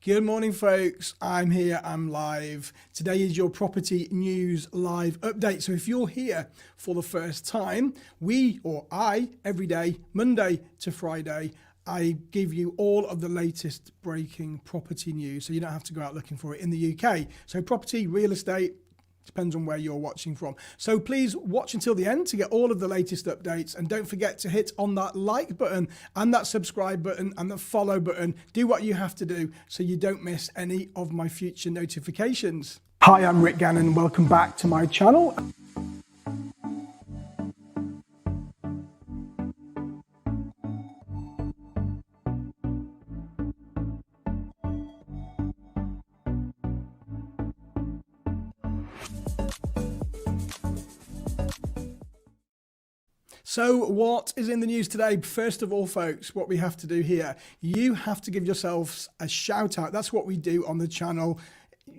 Good morning, folks. I'm here, I'm live. Today is your property news live update. So if you're here for the first time, I, every day, Monday to Friday, I give you all of the latest breaking property news. So you don't have to go out looking for it in the UK. So property, real estate, depends on where you're watching from. So please watch until the end to get all of the latest updates, and don't forget to hit on that like button and that subscribe button and the follow button. Do what you have to do so you don't miss any of my future notifications. Hi, I'm Rick Gannon. Welcome back to my channel. So what is in the news today? First of all, folks, what we have to do here, you have to give yourselves a shout out. That's what we do on the channel.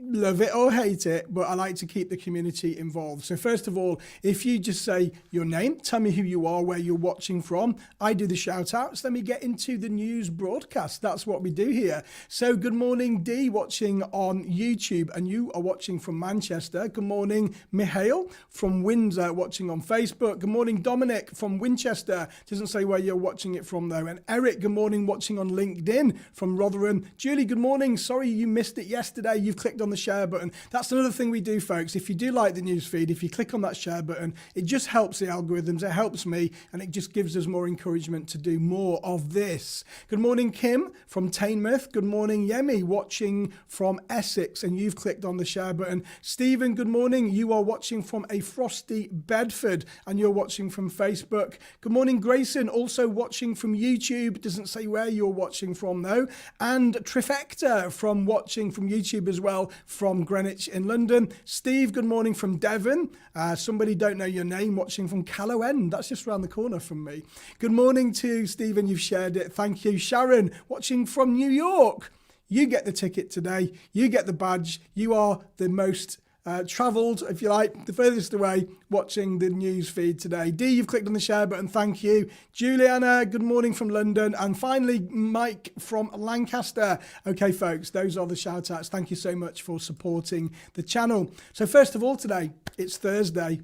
Love it or hate it, but I like to keep the community involved. So first of all, if you just say your name, tell me who you are, where you're watching from, I do the shout outs, then we get into the news broadcast. That's what we do here. So good morning, Dee, watching on YouTube, and you are watching from Manchester. Good morning, Mihail from Windsor, watching on Facebook. Good morning, Dominic from Winchester. Doesn't say where you're watching it from though. And Eric, good morning, watching on LinkedIn from Rotherham. Julie, good morning. Sorry you missed it yesterday. You've clicked on the share button. That's another thing we do, folks. If you do like the news feed, if you click on that share button, it just helps the algorithms, it helps me, and it just gives us more encouragement to do more of this. Good morning, Kim from Teignmouth. Good morning, Yemi, watching from Essex, and you've clicked on the share button. Stephen, good morning. You are watching from a frosty Bedford, and you're watching from Facebook. Good morning, Grayson, also watching from YouTube. Doesn't say where you're watching from though. And Trifecta from watching from YouTube as well, from Greenwich in London. Steve, good morning from Devon. Somebody don't know your name, watching from Callow End. That's just around the corner from me. Good morning to Stephen, you've shared it. Thank you. Sharon, watching from New York. You get the ticket today. You get the badge. You are the most travelled, if you like, the furthest away watching the news feed today. Dee, you've clicked on the share button. Thank you. Juliana, good morning from London. And finally, Mike from Lancaster. Okay, folks, those are the shout outs. Thank you so much for supporting the channel. So first of all, today, it's Thursday.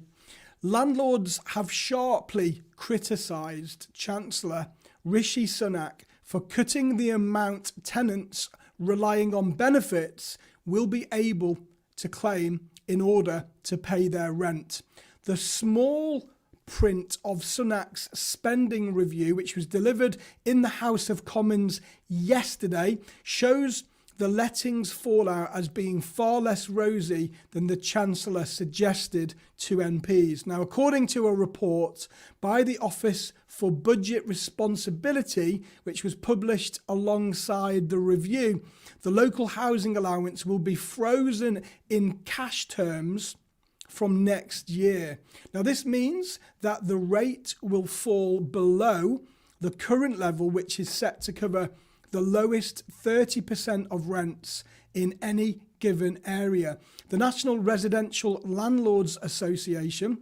Landlords have sharply criticised Chancellor Rishi Sunak for cutting the amount tenants relying on benefits will be able to claim in order to pay their rent. The small print of Sunak's spending review, which was delivered in the House of Commons yesterday, shows the lettings fallout as being far less rosy than the Chancellor suggested to MPs. Now, according to a report by the Office for Budget Responsibility, which was published alongside the review, the local housing allowance will be frozen in cash terms from next year. Now, this means that the rate will fall below the current level, which is set to cover the lowest 30% of rents in any given area. The National Residential Landlords Association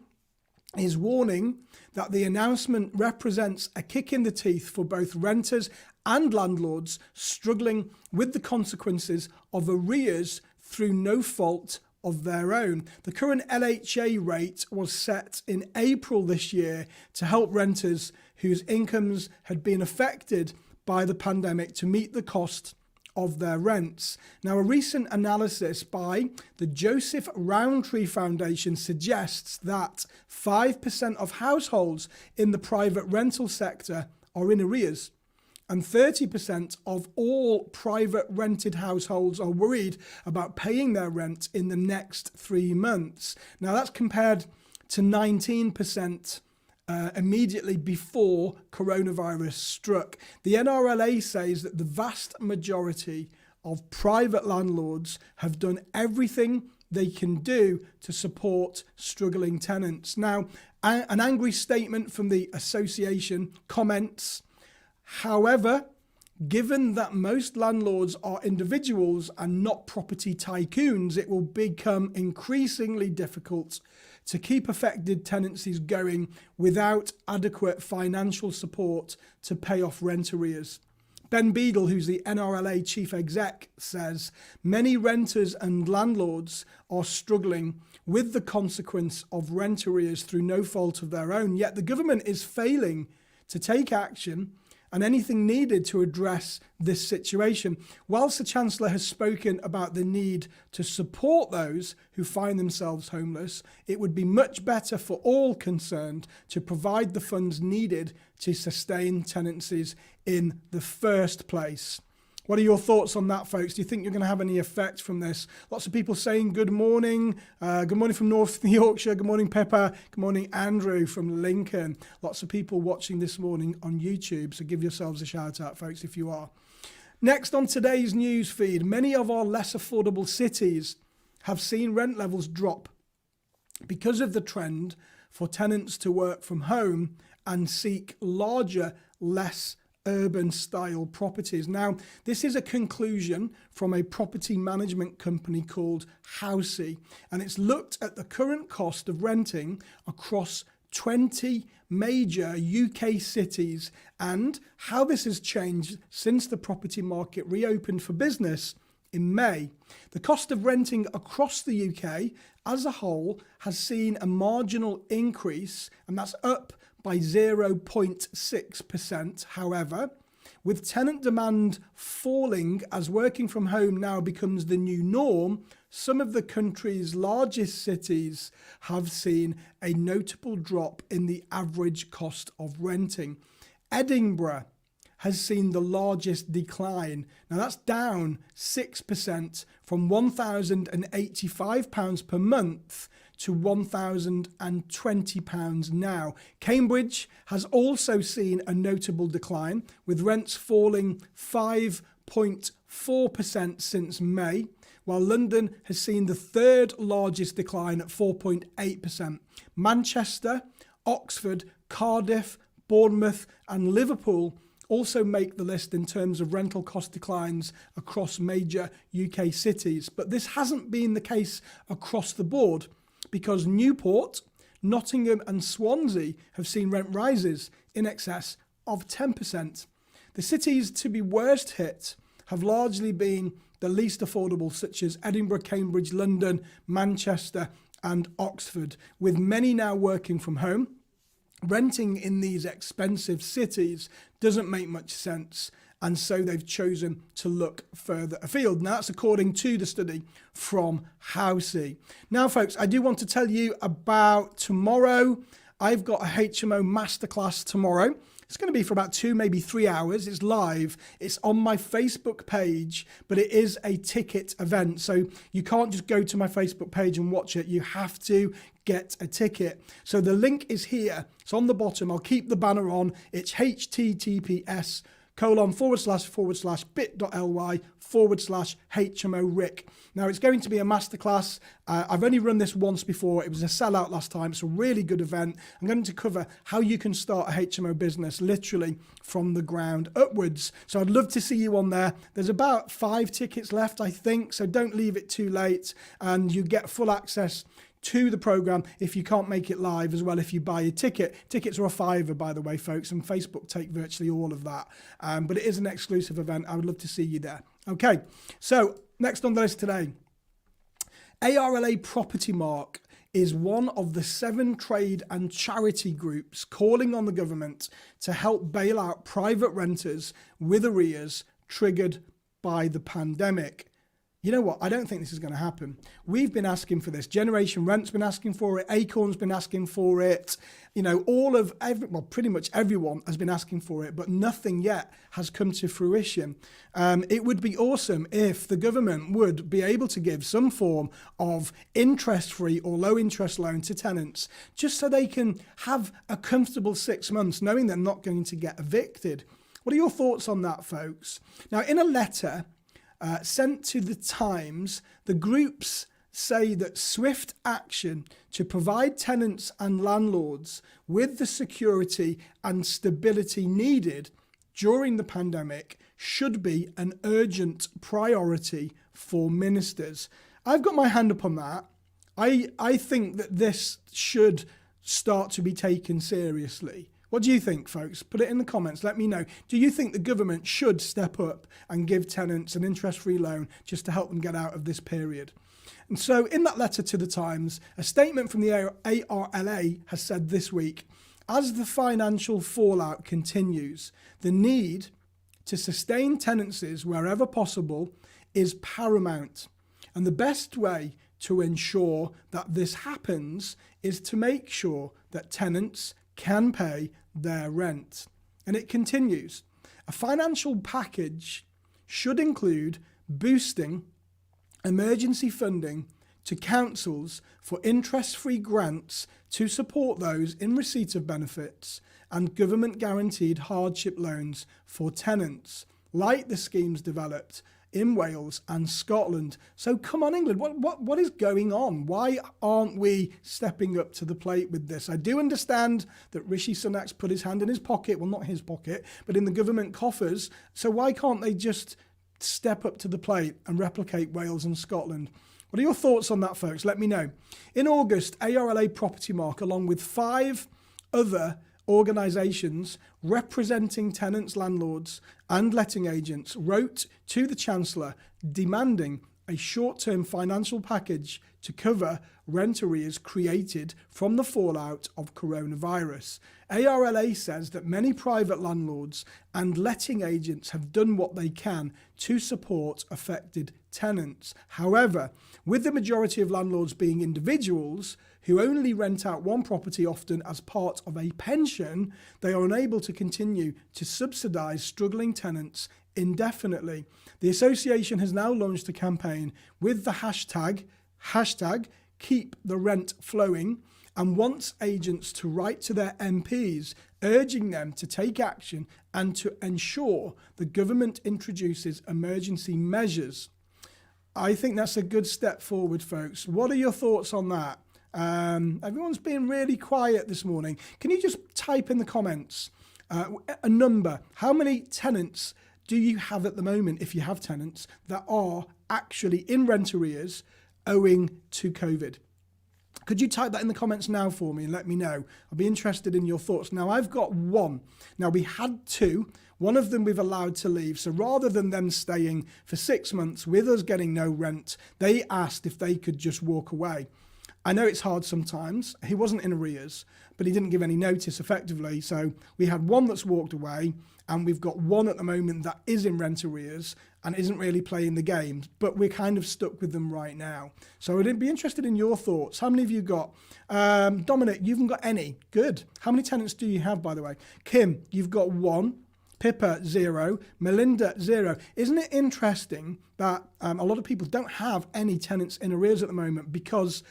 is warning that the announcement represents a kick in the teeth for both renters and landlords struggling with the consequences of arrears through no fault of their own. The current LHA rate was set in April this year to help renters whose incomes had been affected by the pandemic to meet the cost of their rents. Now, a recent analysis by the Joseph Rowntree Foundation suggests that 5% of households in the private rental sector are in arrears, and 30% of all private rented households are worried about paying their rent in the next 3 months. Now, that's compared to 19% immediately before coronavirus struck. The NRLA says that the vast majority of private landlords have done everything they can do to support struggling tenants. Now, an angry statement from the association comments, however, given that most landlords are individuals and not property tycoons, it will become increasingly difficult to keep affected tenancies going without adequate financial support to pay off rent arrears. Ben Beadle, who's the NRLA chief exec, says many renters and landlords are struggling with the consequence of rent arrears through no fault of their own, yet the government is failing to take action and anything needed to address this situation. Whilst the Chancellor has spoken about the need to support those who find themselves homeless, it would be much better for all concerned to provide the funds needed to sustain tenancies in the first place. What are your thoughts on that, folks? Do you think you're going to have any effect from this? Lots of people saying good morning. Good morning from North Yorkshire. Good morning, Pippa. Good morning, Andrew from Lincoln. Lots of people watching this morning on YouTube. So give yourselves a shout out, folks, if you are. Next on today's news feed, many of our less affordable cities have seen rent levels drop because of the trend for tenants to work from home and seek larger, less urban style properties. Now, this is a conclusion from a property management company called Housey, and it's looked at the current cost of renting across 20 major UK cities and how this has changed since the property market reopened for business in May. The cost of renting across the UK as a whole has seen a marginal increase, and that's up by 0.6%. However, with tenant demand falling as working from home now becomes the new norm, some of the country's largest cities have seen a notable drop in the average cost of renting. Edinburgh has seen the largest decline. Now that's down 6% from £1,085 per month to £1,020 now. Cambridge has also seen a notable decline, with rents falling 5.4% since May, while London has seen the third largest decline at 4.8%. Manchester, Oxford, Cardiff, Bournemouth and Liverpool also make the list in terms of rental cost declines across major UK cities. But this hasn't been the case across the board, because Newport, Nottingham and Swansea have seen rent rises in excess of 10%. The cities to be worst hit have largely been the least affordable, such as Edinburgh, Cambridge, London, Manchester and Oxford, with many now working from home. Renting in these expensive cities doesn't make much sense, and so they've chosen to look further afield. Now, that's according to the study from Housey. Now, folks, I do want to tell you about tomorrow. I've got a HMO masterclass tomorrow. It's going to be for about 2, maybe 3 hours. It's live. It's on my Facebook page, but it is a ticket event. So you can't just go to my Facebook page and watch it. You have to get a ticket. So the link is here. It's on the bottom. I'll keep the banner on. It's https://bit.ly/HMO Rick. Now, it's going to be a masterclass. I've only run this once before. It was a sellout last time. It's a really good event. I'm going to cover how you can start a HMO business literally from the ground upwards. So I'd love to see you on there. There's about 5 tickets left, I think, so don't leave it too late, and you get full access to the program if you can't make it live as well if you buy a ticket. Tickets are a £5, by the way, folks, and Facebook take virtually all of that. But it is an exclusive event. I would love to see you there. Okay, so next on the list today, ARLA Property Mark is one of the 7 trade and charity groups calling on the government to help bail out private renters with arrears triggered by the pandemic. You know what? I don't think this is going to happen. We've been asking for this. Generation Rent's been asking for it. Acorn's been asking for it. You know, pretty much everyone has been asking for it, but nothing yet has come to fruition. It would be awesome if the government would be able to give some form of interest-free or low-interest loan to tenants, just so they can have a comfortable 6 months knowing they're not going to get evicted. What are your thoughts on that, folks? Now, in a letter sent to the Times, the groups say that swift action to provide tenants and landlords with the security and stability needed during the pandemic should be an urgent priority for ministers. I've got my hand up on that. I think that this should start to be taken seriously. What do you think, folks? Put it in the comments. Let me know. Do you think the government should step up and give tenants an interest-free loan just to help them get out of this period? And so in that letter to the Times, a statement from the ARLA has said this week, as the financial fallout continues, the need to sustain tenancies wherever possible is paramount. And the best way to ensure that this happens is to make sure that tenants can pay their rent. And it continues, a financial package should include boosting emergency funding to councils for interest-free grants to support those in receipt of benefits and government-guaranteed hardship loans for tenants, like the schemes developed in Wales and Scotland. So come on, England, what is going on? Why aren't we stepping up to the plate with this? I do understand that Rishi Sunak's put his hand in his pocket, well, not his pocket, but in the government coffers. So why can't they just step up to the plate and replicate Wales and Scotland? What are your thoughts on that, folks? Let me know. In August, ARLA Property Mark, along with 5 other organisations representing tenants, landlords and letting agents, wrote to the Chancellor demanding a short-term financial package to cover rent arrears created from the fallout of coronavirus. ARLA says that many private landlords and letting agents have done what they can to support affected tenants. However, with the majority of landlords being individuals who only rent out one property, often as part of a pension, they are unable to continue to subsidise struggling tenants indefinitely. The association has now launched a campaign with the hashtag Keep the Rent Flowing and wants agents to write to their MPs urging them to take action and to ensure the government introduces emergency measures. I think that's a good step forward, folks. What are your thoughts on that? Everyone's been really quiet this morning. Can you just type in the comments a number? How many tenants do you have at the moment, if you have tenants, that are actually in rent arrears owing to COVID? Could you type that in the comments now for me and let me know? I'll be interested in your thoughts. Now, I've got 1. Now, we had 2. One of them we've allowed to leave. So rather than them staying for 6 months with us getting no rent, they asked if they could just walk away. I know it's hard sometimes. He wasn't in arrears, but he didn't give any notice effectively. So we had 1 that's walked away, and we've got 1 at the moment that is in rent arrears and isn't really playing the game, but we're kind of stuck with them right now. So I'd be interested in your thoughts. How many have you got? Dominic, you haven't got any. Good. How many tenants do you have, by the way? Kim, you've got 1. Pippa, 0. Melinda, 0. Isn't it interesting that a lot of people don't have any tenants in arrears at the moment because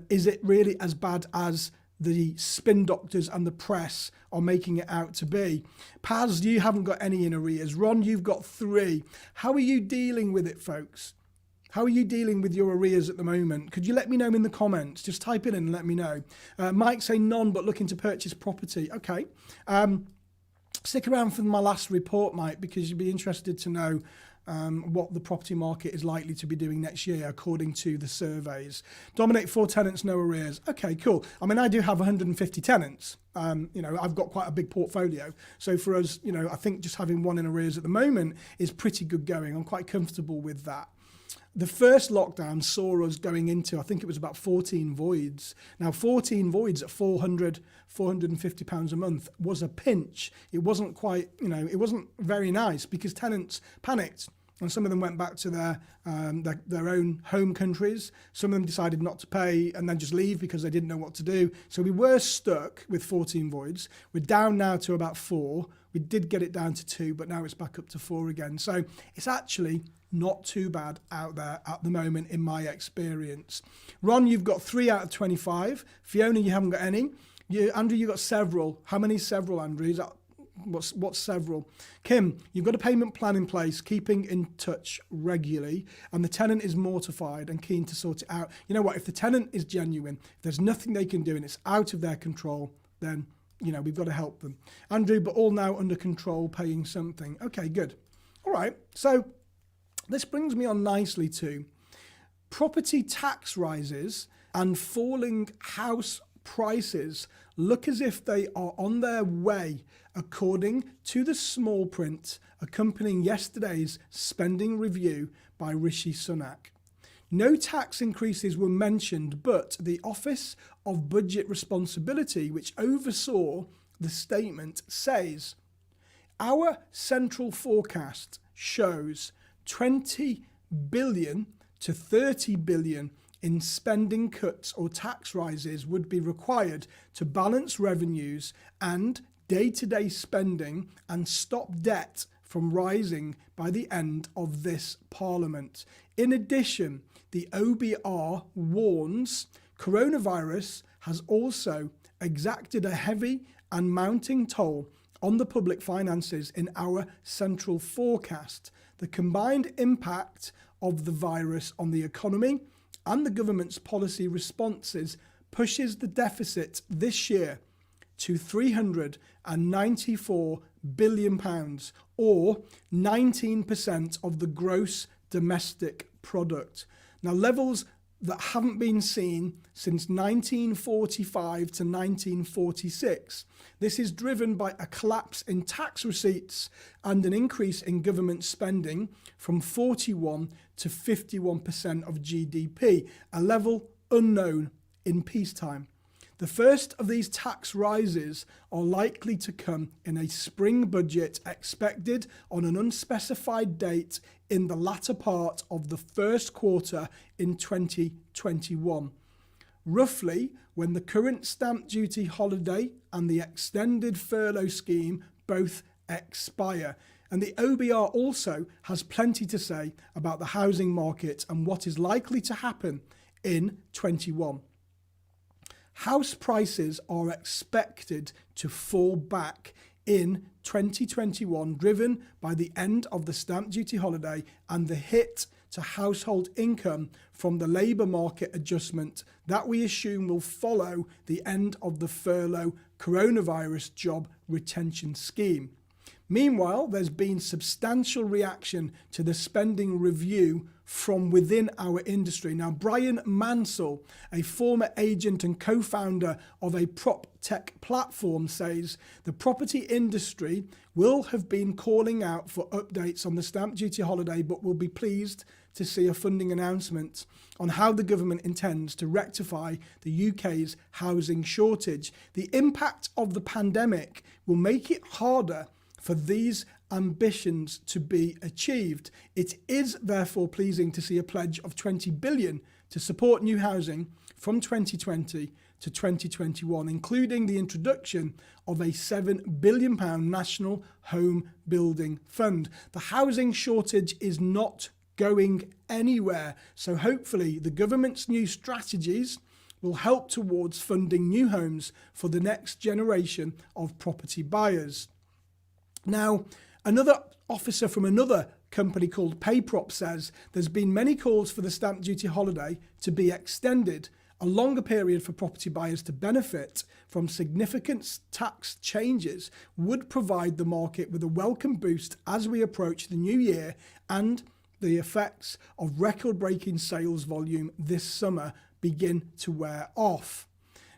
is it really as bad as the spin doctors and the press are making it out to be? Paz, you haven't got any in arrears. Ron, you've got 3. How are you dealing with it, folks? How are you dealing with your arrears at the moment? Could you let me know in the comments? Just type it in and let me know. Mike say none, but looking to purchase property. Okay. Stick around for my last report, Mike, because you'd be interested to know what the property market is likely to be doing next year, according to the surveys. Dominic, 4 tenants, no arrears. Okay, cool. I mean, I do have 150 tenants. I've got quite a big portfolio. So for us, I think just having 1 in arrears at the moment is pretty good going. I'm quite comfortable with that. The first lockdown saw us going into, I think it was about 14 voids. Now, 14 voids at £450 a month was a pinch. It wasn't quite, it wasn't very nice because tenants panicked. And some of them went back to their own home countries. Some of them decided not to pay and then just leave because they didn't know what to do. So we were stuck with 14 voids. We're down now to about 4. We did get it down to 2, but now it's back up to 4 again. So it's actually not too bad out there at the moment in my experience. Ron, you've got 3 out of 25. Fiona, you haven't got any. Andrew, you've got several. How many several, Andrew? Is that, what's several? Kim, you've got a payment plan in place, keeping in touch regularly, and the tenant is mortified and keen to sort it out. You know what? If the tenant is genuine, if there's nothing they can do and it's out of their control, then, we've got to help them. Andrew, but all now under control, paying something. Okay, good. All right. So this brings me on nicely to property tax rises and falling house prices look as if they are on their way, according to the small print accompanying yesterday's spending review by Rishi Sunak. No tax increases were mentioned, but the Office of Budget Responsibility, which oversaw the statement, says, "Our central forecast shows 20 billion to 30 billion in spending cuts or tax rises would be required to balance revenues and day-to-day spending and stop debt from rising by the end of this Parliament. In addition, the OBR warns coronavirus has also exacted a heavy and mounting toll on the public finances in our central forecast. The combined impact of the virus on the economy and the government's policy responses pushes the deficit this year to £394 billion, or 19% of the gross domestic product. Now, levels that haven't been seen since 1945 to 1946. This is driven by a collapse in tax receipts and an increase in government spending from 41 to 51% of GDP, a level unknown in peacetime. The first of these tax rises are likely to come in a spring budget expected on an unspecified date in the latter part of the first quarter in 2021. Roughly when the current stamp duty holiday and the extended furlough scheme both expire. And the OBR also has plenty to say about the housing market and what is likely to happen in 21. House prices are expected to fall back in 2021, driven by the end of the stamp duty holiday and the hit to household income from the labour market adjustment that we assume will follow the end of the furlough coronavirus job retention scheme. Meanwhile, there's been substantial reaction to the spending review from within our industry. Now, Brian Mansell, a former agent and co-founder of a prop tech platform, says the property industry will have been calling out for updates on the stamp duty holiday, but will be pleased to see a funding announcement on how the government intends to rectify the UK's housing shortage. The impact of the pandemic will make it harder for these ambitions to be achieved. It is therefore pleasing to see a pledge of 20 billion to support new housing from 2020 to 2021, including the introduction of a £7 billion National Home Building Fund. The housing shortage is not going anywhere, so hopefully the government's new strategies will help towards funding new homes for the next generation of property buyers. Now, another officer from another company called PayProp says there's been many calls for the stamp duty holiday to be extended, a longer period for property buyers to benefit from significant tax changes would provide the market with a welcome boost as we approach the new year and the effects of record-breaking sales volume this summer begin to wear off.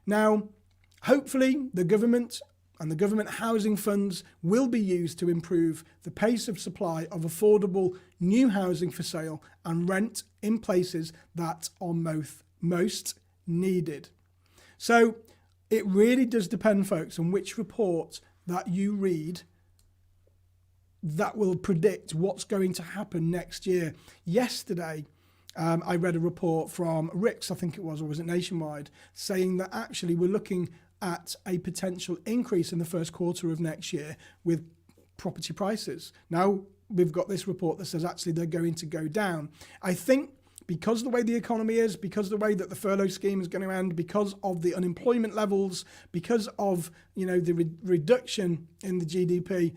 Now, hopefully the government and the government housing funds will be used to improve the pace of supply of affordable new housing for sale and rent in places that are most needed. So it really does depend, folks, on which report that you read that will predict what's going to happen next year. Yesterday, I read a report from Rick's, I think it was, or was it Nationwide, saying that actually we're looking at a potential increase in the first quarter of next year with property prices. Now, we've got this report that says actually they're going to go down. I think because of the way the economy is, because of the way that the furlough scheme is going to end, because of the unemployment levels, because of the reduction in the GDP,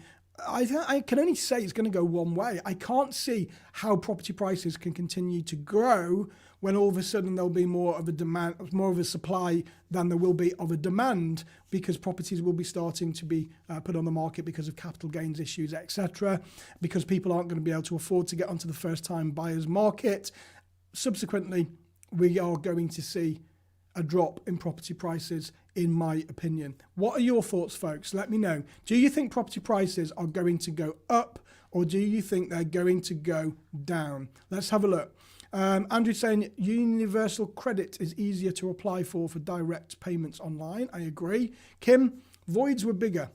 I can only say it's going to go one way. I can't see how property prices can continue to grow when all of a sudden there'll be more of a supply than there will be of a demand, because properties will be starting to be put on the market because of capital gains issues, etc., because people aren't going to be able to afford to get onto the first-time buyers market. Subsequently, we are going to see a drop in property prices, in my opinion. What are your thoughts, folks? Let me know. Do you think property prices are going to go up, or do you think they're going to go down? Let's have a look. Andrew saying universal credit is easier to apply for direct payments online. I agree. Kim, voids were bigger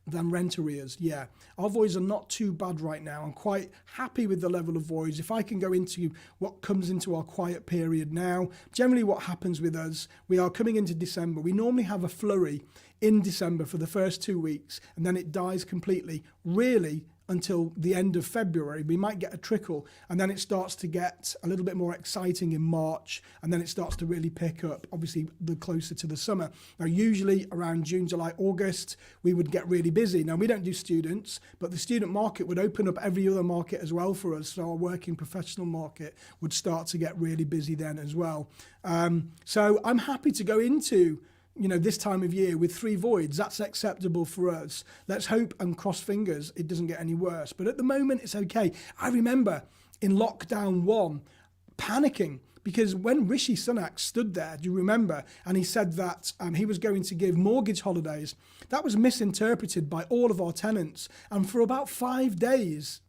than rent arrears. Yeah, our voids are not too bad right now. I'm quite happy with the level of voids. If I can go into what comes into our quiet period now, generally what happens with us, we are coming into December. We normally have a flurry in December for the first 2 weeks, and then it dies completely, really, until the end of February. We might get a trickle, and then it starts to get a little bit more exciting in March, and then it starts to really pick up, obviously, the closer to the summer. Now, usually around June, July, August, we would get really busy. Now, we don't do students, but the student market would open up every other market as well for us, so our working professional market would start to get really busy then as well. So I'm happy to go into this time of year with 3 voids. That's acceptable for us. Let's hope and cross fingers it doesn't get any worse. But at the moment, it's okay. I remember in lockdown 1 panicking because when Rishi Sunak stood there, do you remember? And he said that he was going to give mortgage holidays. That was misinterpreted by all of our tenants. And for about 5 days,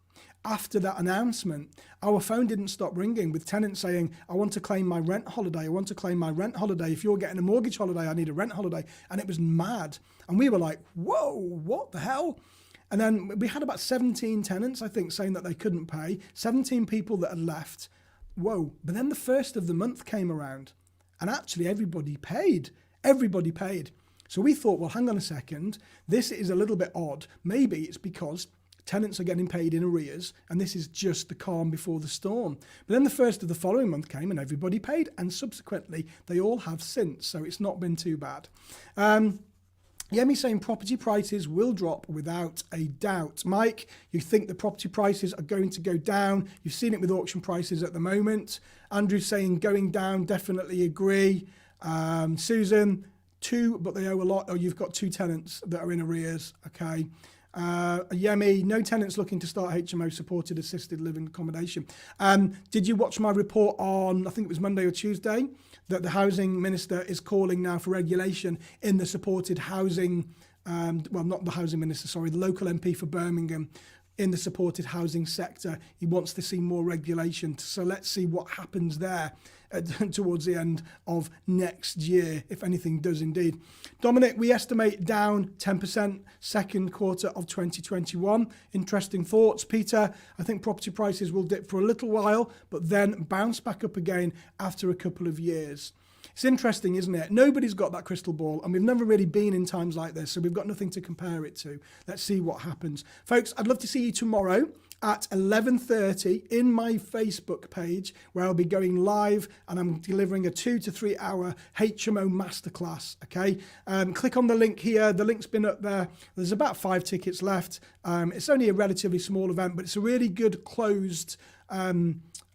after that announcement, our phone didn't stop ringing with tenants saying, I want to claim my rent holiday. I want to claim my rent holiday. If you're getting a mortgage holiday, I need a rent holiday. And it was mad. And we were like, whoa, what the hell? And then we had about 17 tenants, I think, saying that they couldn't pay. 17 people that had left. Whoa. But then the first of the month came around and actually everybody paid. Everybody paid. So we thought, well, hang on a second. This is a little bit odd. Maybe it's because tenants are getting paid in arrears, and this is just the calm before the storm. But then the first of the following month came and everybody paid, and subsequently they all have since, so it's not been too bad. Yemi saying property prices will drop without a doubt. Mike, you think the property prices are going to go down. You've seen it with auction prices at the moment. Andrew saying going down, definitely agree. Susan, 2, but they owe a lot. Oh, you've got 2 tenants that are in arrears. Okay. Yemi, no tenants looking to start HMO supported assisted living accommodation. Did you watch my report on, I think it was Monday or Tuesday, that the housing minister is calling now for regulation in the supported housing, well, not the housing minister, sorry, the local MP for Birmingham, in the supported housing sector. He wants to see more regulation. So let's see what happens there towards the end of next year, if anything does indeed. Dominic, we estimate down 10% second quarter of 2021. Interesting thoughts. Peter, I think property prices will dip for a little while, but then bounce back up again after a couple of years. It's interesting, isn't it? Nobody's got that crystal ball, and we've never really been in times like this, so we've got nothing to compare it to. Let's see what happens. Folks, I'd love to see you tomorrow at 11:30 in my Facebook page, where I'll be going live and I'm delivering a 2 to 3 hour HMO masterclass, okay? Click on the link here. The link's been up there. There's about 5 tickets left. It's only a relatively small event, but it's a really good closed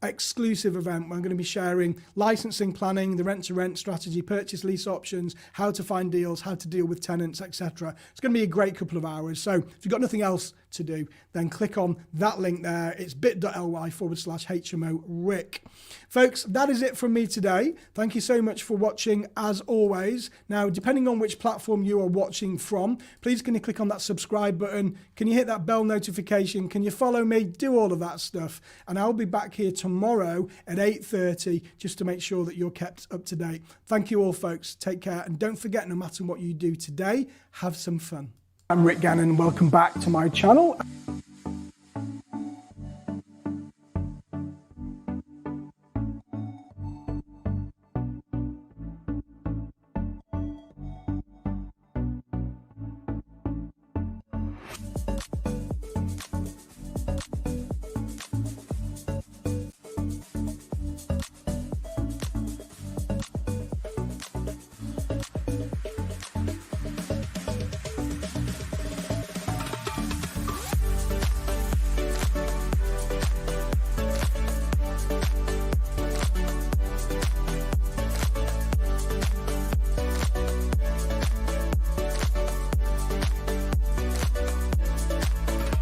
exclusive event where I'm going to be sharing licensing planning, the rent-to-rent strategy, purchase lease options, how to find deals, how to deal with tenants, etc. It's going to be a great couple of hours. So if you've got nothing else to do, then click on that link there. It's bit.ly/HMO Rick. Folks, that is it from me today. Thank you so much for watching as always. Now, depending on which platform you are watching from, please can you click on that subscribe button? Can you hit that bell notification? Can you follow me? Do all of that stuff. And I'll be back here tomorrow at 8:30 just to make sure that you're kept up to date. Thank you all, folks. Take care. And don't forget, no matter what you do today, have some fun. I'm Rick Gannon. Welcome back to my channel.